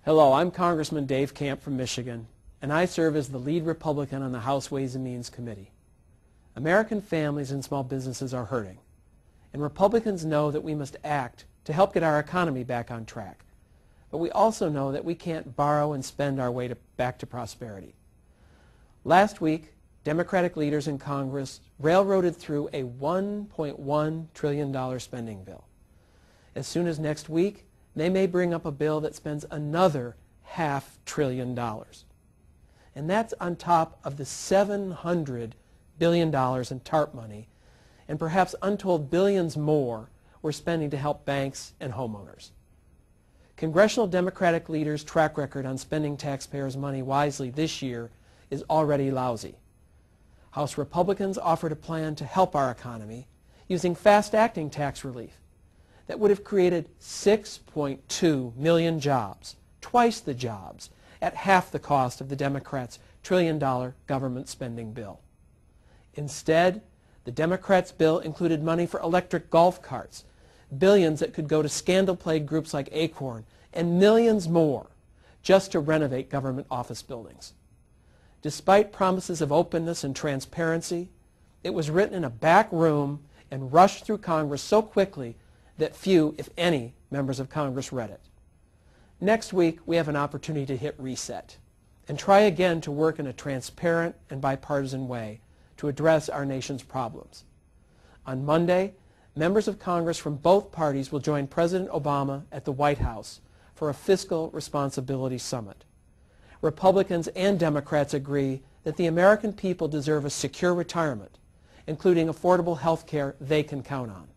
Hello, I'm Congressman Dave Camp from Michigan, and I serve as the lead Republican on the House Ways and Means Committee. American families and small businesses are hurting, and Republicans know that we must act to help get our economy back on track. But we also know that we can't borrow and spend our way back to prosperity. Last week, Democratic leaders in Congress railroaded through a $1.1 trillion spending bill. As soon as next week, they may bring up a bill that spends another $500 billion. And that's on top of the $700 billion in TARP money and perhaps untold billions more we're spending to help banks and homeowners. Congressional Democratic leaders' track record on spending taxpayers' money wisely this year is already lousy. House Republicans offered a plan to help our economy using fast-acting tax relief that would have created 6.2 million jobs, twice the jobs, at half the cost of the Democrats' trillion-dollar government spending bill. Instead, the Democrats' bill included money for electric golf carts, billions that could go to scandal-plagued groups like Acorn, and millions more just to renovate government office buildings. Despite promises of openness and transparency, it was written in a back room and rushed through Congress so quickly that few, if any, members of Congress read it. Next week, we have an opportunity to hit reset and try again to work in a transparent and bipartisan way to address our nation's problems. On Monday, members of Congress from both parties will join President Obama at the White House for a fiscal responsibility summit. Republicans and Democrats agree that the American people deserve a secure retirement, including affordable health care they can count on.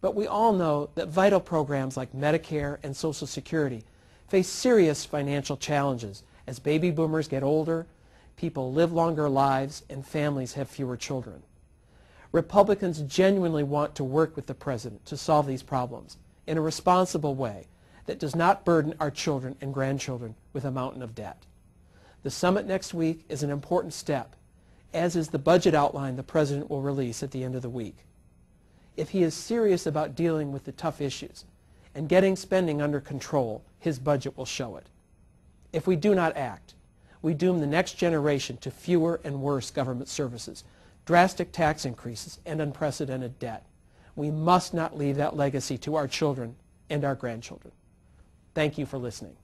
But we all know that vital programs like Medicare and Social Security face serious financial challenges as baby boomers get older, people live longer lives, and families have fewer children. Republicans genuinely want to work with the President to solve these problems in a responsible way that does not burden our children and grandchildren with a mountain of debt. The summit next week is an important step, as is the budget outline the President will release at the end of the week. If he is serious about dealing with the tough issues and getting spending under control, his budget will show it. If we do not act, we doom the next generation to fewer and worse government services, drastic tax increases, and unprecedented debt. We must not leave that legacy to our children and our grandchildren. Thank you for listening.